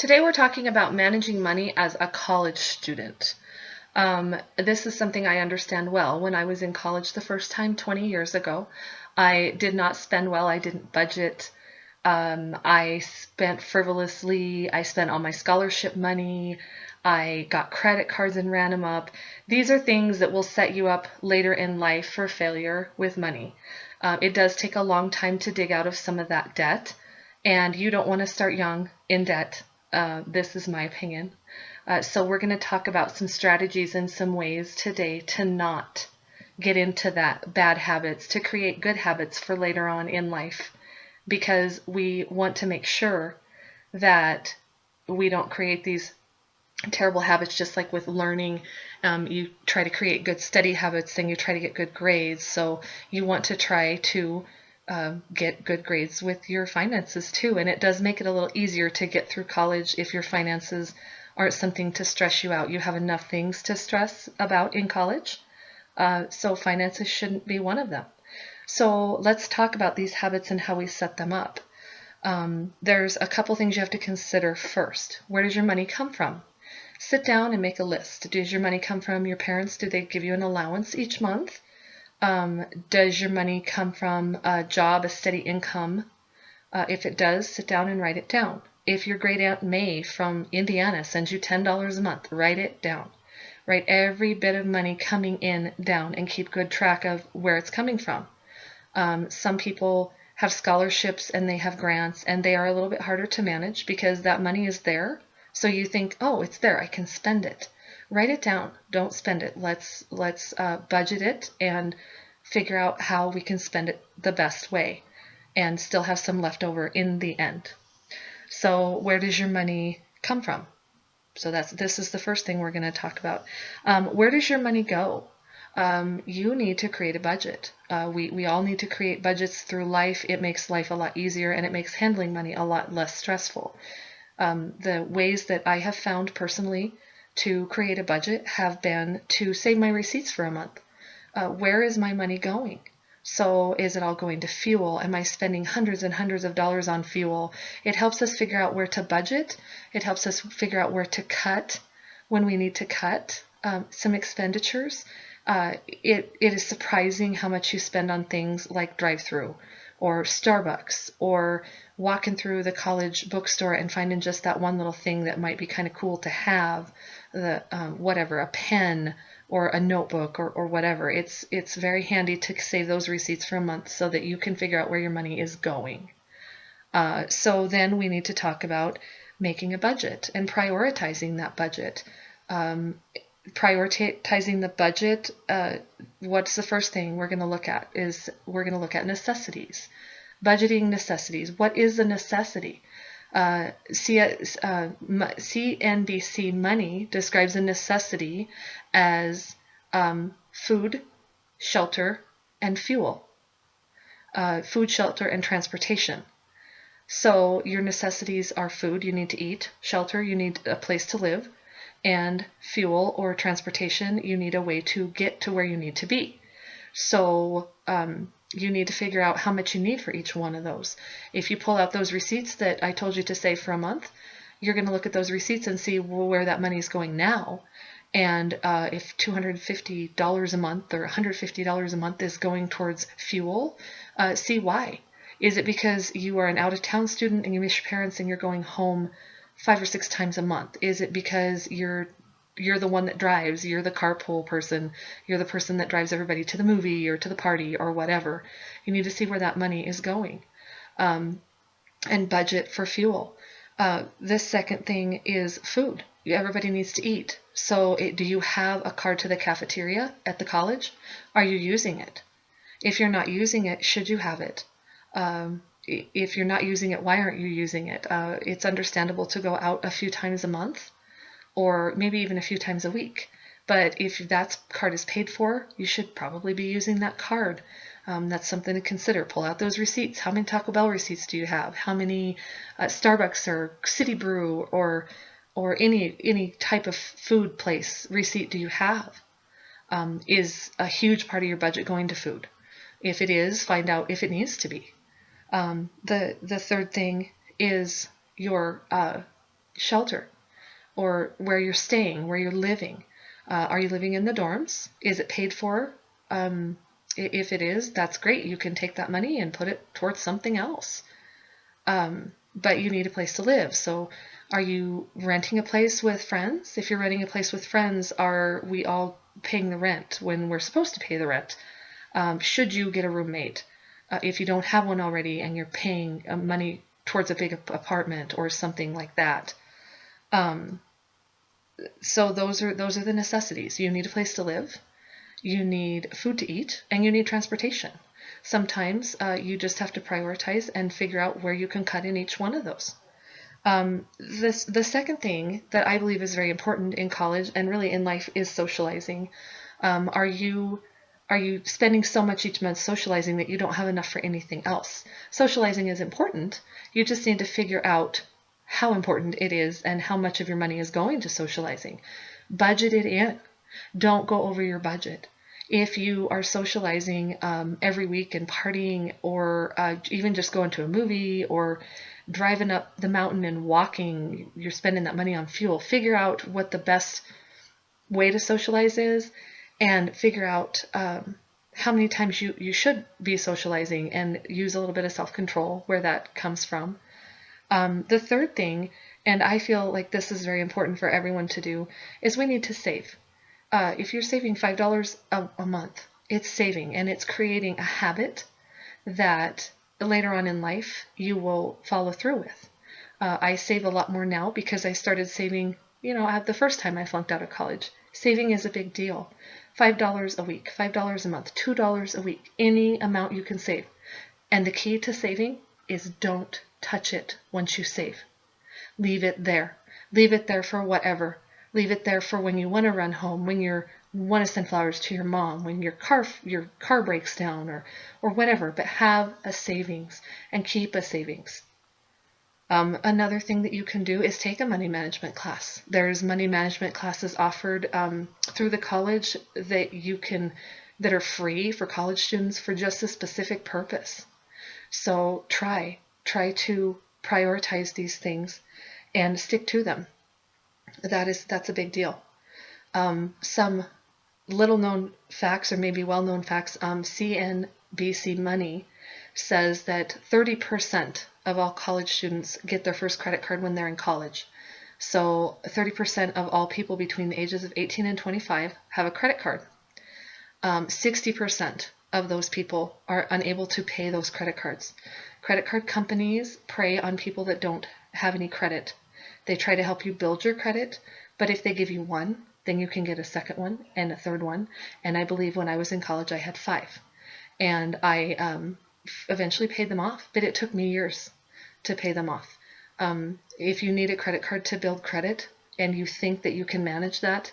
Today we're talking about managing money as a college student. This is something I understand well. When I was in college the first time 20 years ago, I did not spend well. I didn't budget. I spent frivolously. I spent all my scholarship money. I got credit cards and ran them up. These are things that will set you up later in life for failure with money. It does take a long time to dig out of some of that debt, and you don't want to start young in debt. This is my opinion. So we're going to talk about some strategies and some ways today to not get into that bad habits, to create good habits for later on in life, because we want to make sure that we don't create these terrible habits. Just like with learning, you try to create good study habits, then you try to get good grades. So you want to try to get good grades with your finances too. And it does make it a little easier to get through college if your finances aren't something to stress you out. You have enough things to stress about in college. So finances shouldn't be one of them. So let's talk about these habits and how we set them up. There's a couple things you have to consider first. Where does your money come from? Sit down and make a list. Does your money come from your parents? Do they give you an allowance each month? Does your money come from a job, a steady income? If it does, sit down and write it down. If your great aunt May from Indiana sends you $10 a month, write it down. Write every bit of money coming in down and keep good track of where it's coming from. Some people have scholarships and they have grants, and they are a little bit harder to manage because that money is there. So you think, oh, it's there, I can spend it. Write it down. Don't spend it. Let's budget it and figure out how we can spend it the best way and still have some left over in the end. So where does your money come from? So this is the first thing we're going to talk about. Where does your money go? You need to create a budget. We all need to create budgets through life. It makes life a lot easier, and it makes handling money a lot less stressful. The ways that I have found personally to create a budget have been to save my receipts for a month. Where is my money going? So is it all going to fuel? Am I spending hundreds and hundreds of dollars on fuel? It helps us figure out where to budget. It helps us figure out where to cut when we need to cut some expenditures. It is surprising how much you spend on things like drive-through or Starbucks or walking through the college bookstore and finding just that one little thing that might be kind of cool to have, whatever, a pen or a notebook or whatever. It's very handy to save those receipts for a month so that you can figure out where your money is going. So then we need to talk about making a budget and prioritizing that budget. Prioritizing the budget, what's the first thing we're going to look at? We're going to look at necessities. Budgeting necessities. What is a necessity? CNBC Money describes a necessity as food, shelter, and fuel. Food, shelter, and transportation. So your necessities are food, you need to eat; shelter, you need a place to live; and fuel or transportation, you need a way to get to where you need to be. So you need to figure out how much you need for each one of those. If you pull out those receipts that I told you to save for a month, you're going to look at those receipts and see where that money is going now. And if $250 a month or $150 a month is going towards fuel, see why. Is it because you are an out-of-town student and you miss your parents and you're going home 5 or 6 times a month? Is it because you're the one that drives, you're the carpool person, you're the person that drives everybody to the movie or to the party or whatever? You need to see where that money is going, and budget for fuel. This second thing is food. Everybody needs to eat. So do you have a card to the cafeteria at the college? Are you using it? If you're not using it, should you have it? If you're not using it, why aren't you using it? It's understandable to go out a few times a month or maybe even a few times a week. But if that card is paid for, you should probably be using that card. That's something to consider. Pull out those receipts. How many Taco Bell receipts do you have? How many Starbucks or City Brew or any type of food place receipt do you have? Is a huge part of your budget going to food? If it is, find out if it needs to be. The third thing is your shelter, or where you're staying, where you're living. Are you living in the dorms? Is it paid for? If it is, that's great. You can take that money and put it towards something else. But you need a place to live. So are you renting a place with friends? If you're renting a place with friends, are we all paying the rent when we're supposed to pay the rent? Should you get a roommate? If you don't have one already and you're paying money towards a big apartment or something like that. So those are the necessities. You need a place to live, you need food to eat, and you need transportation. Sometimes you just have to prioritize and figure out where you can cut in each one of those. The second thing that I believe is very important in college and really in life is socializing. Are you spending so much each month socializing that you don't have enough for anything else? Socializing is important. You just need to figure out how important it is and how much of your money is going to socializing. Budget it in. Don't go over your budget. If you are socializing every week and partying, or even just going to a movie or driving up the mountain and walking, you're spending that money on fuel. Figure out what the best way to socialize is, and figure out how many times you should be socializing, and use a little bit of self-control where that comes from. The third thing, and I feel like this is very important for everyone to do, is we need to save. If you're saving $5 a month, it's saving, and it's creating a habit that later on in life you will follow through with. I save a lot more now because I started saving, at the first time I flunked out of college. Saving is a big deal. $5 a week, $5 a month, $2 a week, any amount you can save. And the key to saving is don't touch it once you save. Leave it there. Leave it there for whatever. Leave it there for when you want to run home, when you want to send flowers to your mom, when your car breaks down, or whatever. But have a savings and keep a savings. Another thing that you can do is take a money management class. There's money management classes offered through the college that are free for college students for just a specific purpose. So try to prioritize these things and stick to them. That's a big deal. Some little known facts, or maybe well known facts, CNBC Money says that 30% of all college students get their first credit card when they're in college. So 30% of all people between the ages of 18 and 25 have a credit card. 60% of those people are unable to pay those credit cards. Credit card companies prey on people that don't have any credit. They try to help you build your credit, but if they give you one, then you can get a second one and a third one. And I believe when I was in college, I had 5. And I eventually paid them off, but it took me years to pay them off. If you need a credit card to build credit and you think that you can manage that,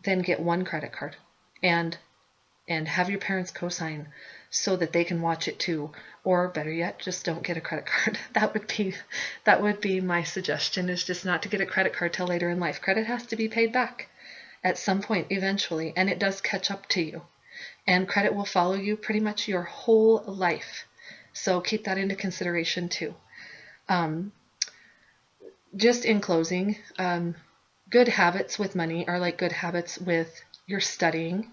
then get one credit card and have your parents co-sign so that they can watch it too. Or better yet, just don't get a credit card. That would be my suggestion, is just not to get a credit card till later in life. Credit has to be paid back at some point eventually, and it does catch up to you. And credit will follow you pretty much your whole life. So keep that into consideration too. Just in closing, good habits with money are like good habits with your studying.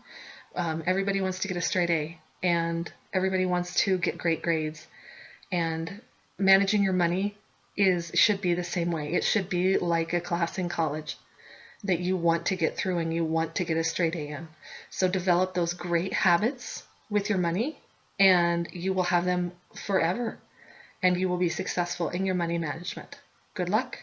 Everybody wants to get a straight A, and everybody wants to get great grades. And managing your money should be the same way. It should be like a class in college that you want to get through and you want to get a straight A in. So develop those great habits with your money, and you will have them forever, and you will be successful in your money management. Good luck.